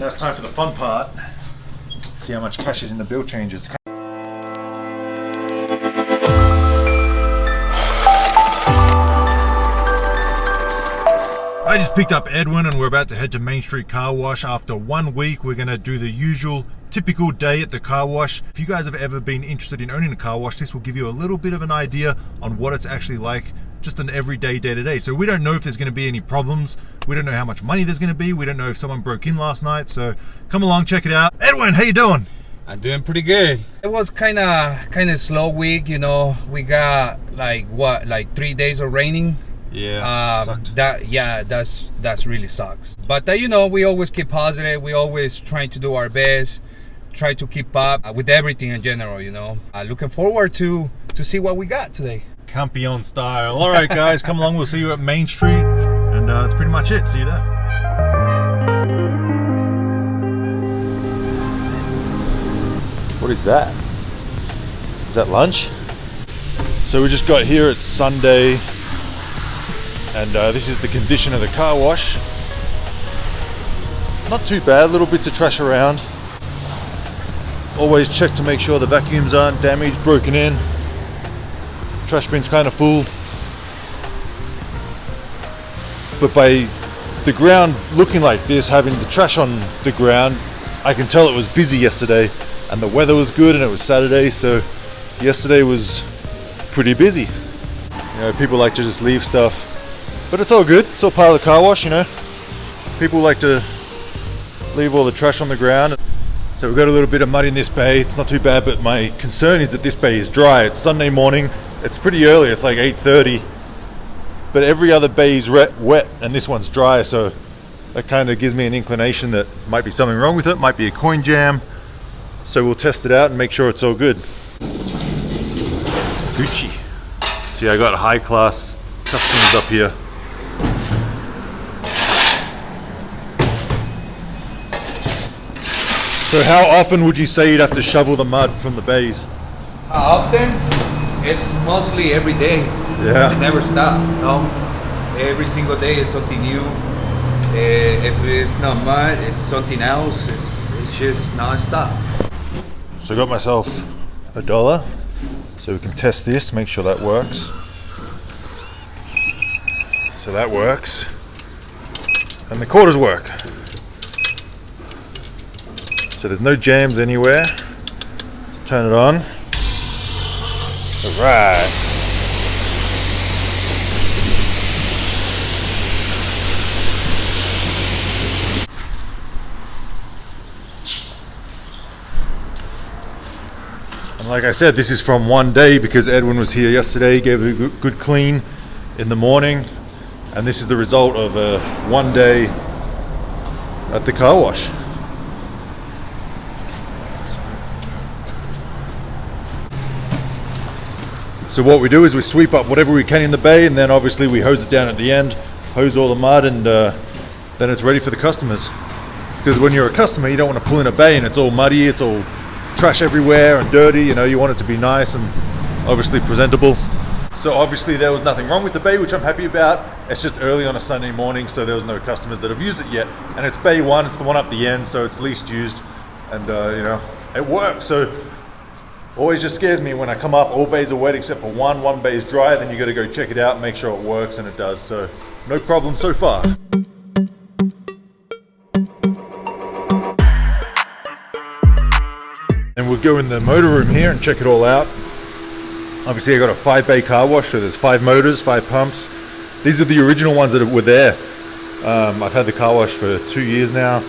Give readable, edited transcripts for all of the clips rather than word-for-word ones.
Now it's time for the fun part. See how much cash is in the bill changes. I just picked up Edwin and we're about to head to Main Street Car Wash. After 1 week, we're gonna do the usual typical day at the car wash. If you guys have ever been interested in owning a car wash, this will give you a little bit of an idea on what it's actually like, just an everyday day-to-day. So we don't know if there's gonna be any problems. We don't know how much money there's gonna be. We don't know if someone broke in last night. So come along, check it out. Edwin, how you doing? I'm doing pretty good. It was kind of slow week, you know. We got like 3 days of raining. Yeah, sucked. That's really sucks. But you know, we always keep positive. We always trying to do our best, try to keep up with everything in general. You know, looking forward to see what we got today. Campion style. All right, guys, come along. We'll see you at Main Street, and that's pretty much it. See you there. What is that? Is that lunch? So we just got here. It's Sunday. And this is the condition of the car wash. Not too bad, little bits of trash around. Always check to make sure the vacuums aren't damaged, broken in. Trash bin's kind of full. But by the ground looking like this, having the trash on the ground, I can tell it was busy yesterday. And the weather was good and it was Saturday, so yesterday was pretty busy. You know, people like to just leave stuff. But it's all good, it's all part of the car wash, you know. People like to leave all the trash on the ground. So we've got a little bit of mud in this bay, it's not too bad, but my concern is that this bay is dry. It's Sunday morning, it's pretty early, it's like 8:30. But every other bay is wet and this one's dry, so that kind of gives me an inclination that might be something wrong with it, might be a coin jam. So we'll test it out and make sure it's all good. Gucci. See, I got high class customers up here. So how often would you say you'd have to shovel the mud from the bays? How often? It's mostly every day. Yeah. It never stops. No, every single day is something new. If it's not mud, it's something else. It's just non-stop. So I got myself $1, so we can test this, make sure that works. So that works, and the quarters work. So there's no jams anywhere. Let's turn it on. All right. And like I said, this is from 1 day because Edwin was here yesterday, gave it a good clean in the morning. And this is the result of 1 day at the car wash. So what we do is we sweep up whatever we can in the bay, and then obviously we hose it down at the end, hose all the mud, and then it's ready for the customers. Because when you're a customer, you don't want to pull in a bay and it's all muddy, it's all trash everywhere and dirty. You know, you want it to be nice and obviously presentable. So obviously there was nothing wrong with the bay, which I'm happy about. It's just early on a Sunday morning, so there was no customers that have used it yet. And it's bay 1, it's the one up the end, so it's least used. And you know, it works. So always just scares me when I come up, all bays are wet except for one bay is dry, then you got to go check it out and make sure it works, and it does. So no problem so far. And we'll go in the motor room here and check it all out. Obviously I got a 5-bay car wash, so there's 5 motors, 5 pumps. These are the original ones that were there. I've had the car wash for 2 years now,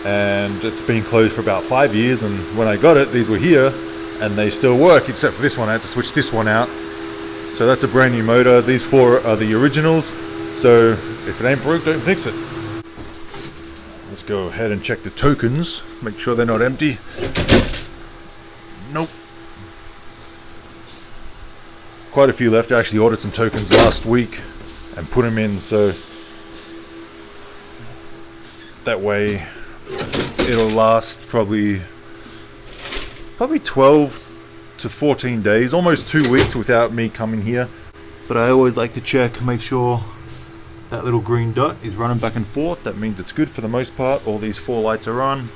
and it's been closed for about 5 years, and when I got it, these were here, and they still work, except for this one. I had to switch this one out. So that's a brand new motor. These 4 are the originals, so if it ain't broke, don't fix it. Let's go ahead and check the tokens, make sure they're not empty. Nope. Quite a few left. I actually ordered some tokens last week and put them in, so that way it'll last probably 12 to 14 days, almost 2 weeks without me coming here. But I always like to check, make sure That little green dot is running back and forth. That means it's good for the most part. All these 4 lights are on.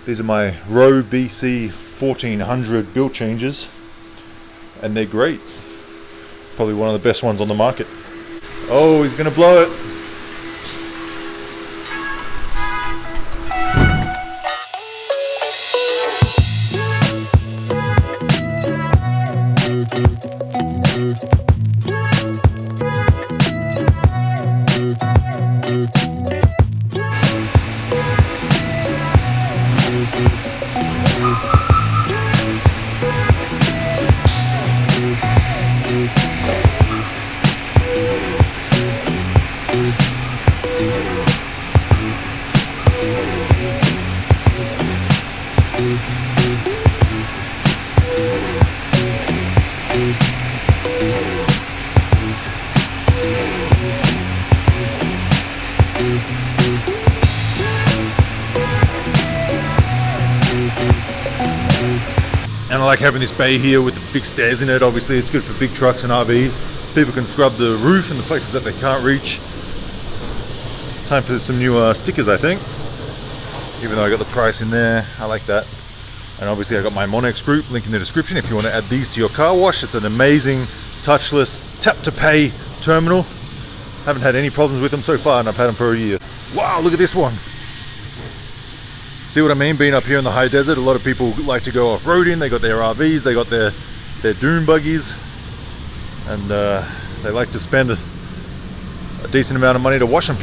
These are my Row BC 1400 bill changes, and they're great. Probably one of the best ones on the market. Oh, he's gonna blow it. And I like having this bay here with the big stairs in it. Obviously it's good for big trucks and RVs. People can scrub the roof in the places that they can't reach. Time for some new stickers, I think. Even though I got the price in there, I like that. And obviously I got my MONEXgroup, link in the description if you want to add these to your car wash. It's an amazing touchless tap to pay terminal. Haven't had any problems with them so far, and I've had them for a year. Wow, look at this one. See what I mean? Being up here in the high desert, a lot of people like to go off-roading. They got their RVs, they got their dune buggies, and they like to spend a decent amount of money to wash them.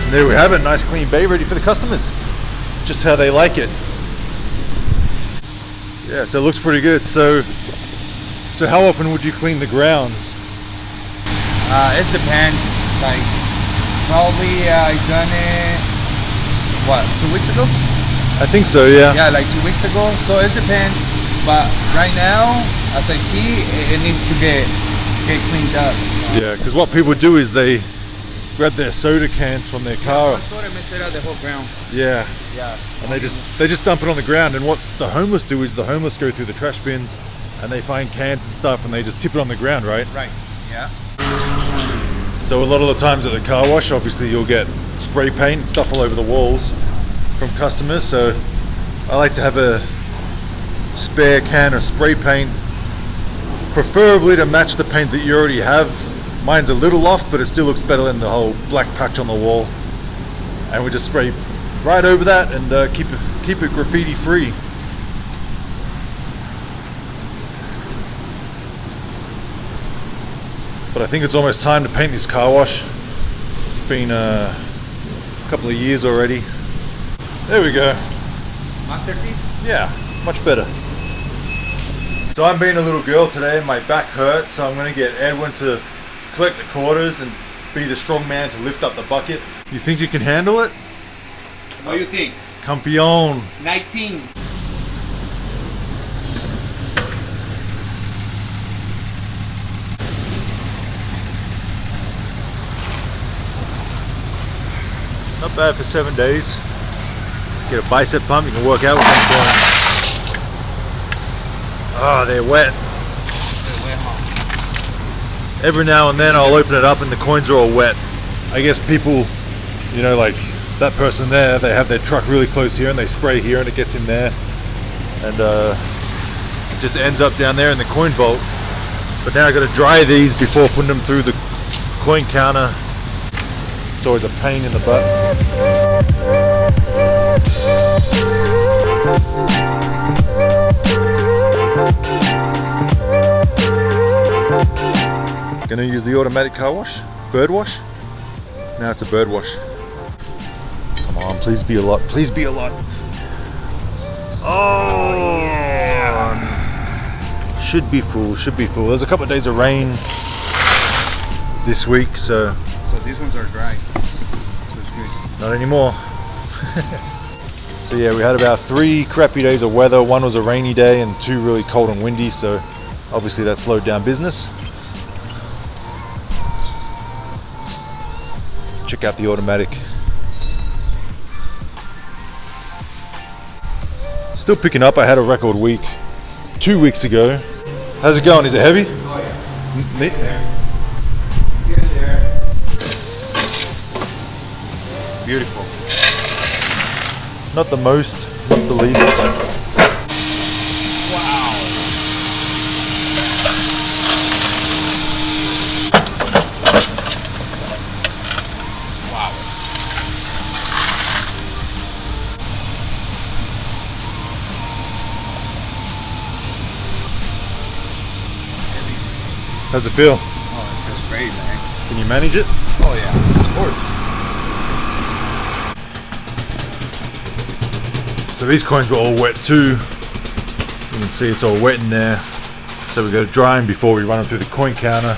There we have it, nice clean bay ready for the customers. Just how they like it. Yeah, so it looks pretty good. So how often would you clean the grounds? It depends. Like, probably I done it, what, 2 weeks ago? I think so, yeah. Yeah, like 2 weeks ago. So it depends. But right now, as I see, it needs to get cleaned up. Yeah, because what people do is they grab their soda cans from their car. Yeah, sort of mess it out the whole ground. Yeah. Yeah. And they just dump it on the ground, and what the homeless do is the homeless go through the trash bins and they find cans and stuff and they just tip it on the ground, right? Right. Yeah. So a lot of the times at the car wash, obviously you'll get spray paint and stuff all over the walls from customers, so I like to have a spare can of spray paint, preferably to match the paint that you already have. Mine's a little off, but it still looks better than the whole black patch on the wall. And we just spray right over that and keep it graffiti free. But I think it's almost time to paint this car wash. It's been a couple of years already. There we go. Masterpiece? Yeah, much better. So I'm being a little girl today and my back hurts, so I'm going to get Edwin to collect the quarters and be the strong man to lift up the bucket. You think you can handle it? What do you think? Campeón. 19. Not bad for 7 days. Get a bicep pump, you can work out with them coins. Oh, they're wet. Every now and then I'll open it up and the coins are all wet. I guess people, you know, like that person there, they have their truck really close here and they spray here and it gets in there. And it just ends up down there in the coin vault. But now I got to dry these before putting them through the coin counter. It's always a pain in the butt. Gonna use the automatic car wash, bird wash. Now it's a bird wash. Come on, please be a lot, please be a lot. Oh, yeah. Should be full, should be full. There's a couple of days of rain. this week, so these ones are dry. So it's good. not anymore. So yeah, we had about 3 crappy days of weather. 1 was a rainy day and 2 really cold and windy, so obviously that slowed down business. Check out the automatic. Still picking up. I had a record week 2 weeks ago. How's it going? Is it heavy? Oh yeah. Me? Get there. Beautiful. Not the most, not the least. Wow. Wow. How's it feel? Oh, it feels great, man. Can you manage it? Oh yeah, of course. So these coins were all wet too. You can see it's all wet in there. So we got to dry them before we run them through the coin counter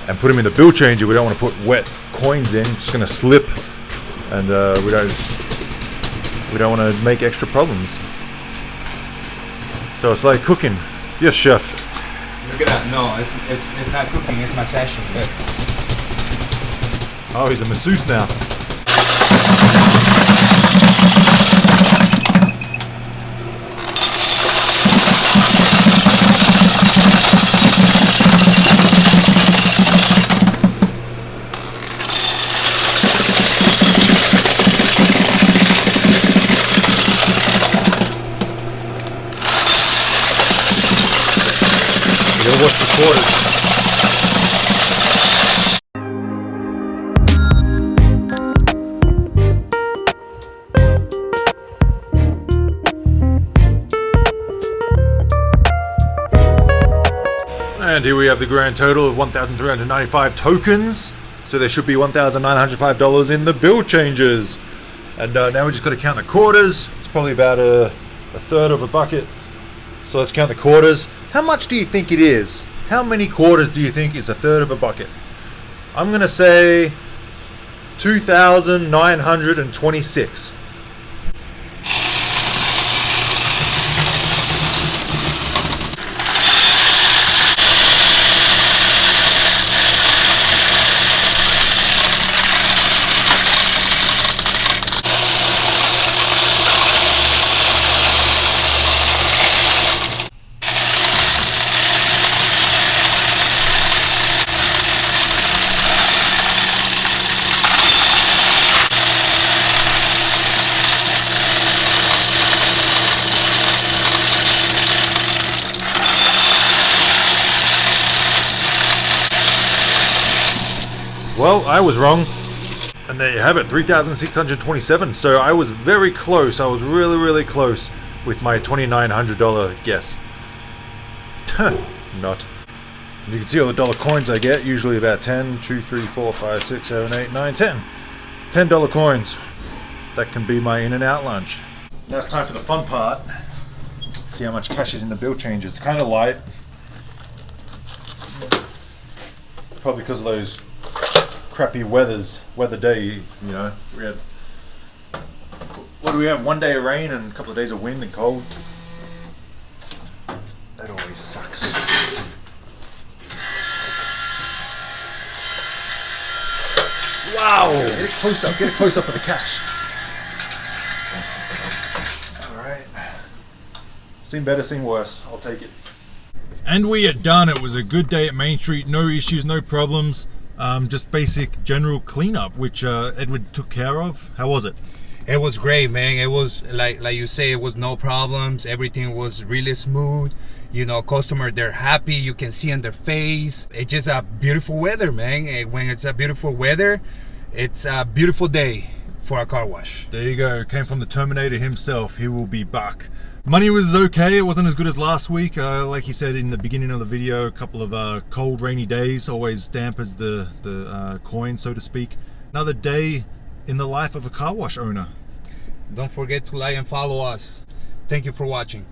and put them in the bill changer. We don't want to put wet coins in. It's going to slip, and we don't want to make extra problems. So it's like cooking. Yes, chef. Look at that. No, it's not cooking. It's massaging. Look. Oh, he's a masseuse now. What's the quarters? And here we have the grand total of 1,395 tokens. So there should be $1,905 in the bill changes. And now we just got to count the quarters. It's probably about a third of a bucket. So let's count the quarters. How much do you think it is? How many quarters do you think is a third of a bucket? I'm going to say 2,926. Well, I was wrong. And there you have it, 3,627. So I was very close. I was really, really close with my $2,900 guess. Not. You can see all the dollar coins I get, usually about 10, 2, 3, 4, 5, 6, 7, 8, 9, 10. $10 coins. That can be my in and out lunch. Now it's time for the fun part. See how much cash is in the bill change. It's kind of light. Probably because of those crappy weather day, you know. We had, what do we have, 1 day of rain and a couple of days of wind and cold. That always sucks. Wow! Get it close up, of the cash. Alright. Seen better, seen worse. I'll take it. And we are done. It was a good day at Main Street. No issues, no problems. Just basic general cleanup, which Edward took care of. How was it? It was great, man. It was like you say, it was no problems. Everything was really smooth. You know, customer, they're happy. You can see on their face. It's just a beautiful weather, man. When it's a beautiful weather, it's a beautiful day for a car wash. There you go. Came from the Terminator himself. He will be back. Money was okay. It wasn't as good as last week. Like he said in the beginning of the video, a couple of cold, rainy days always dampers the coin, so to speak. Another day in the life of a car wash owner. Don't forget to like and follow us. Thank you for watching.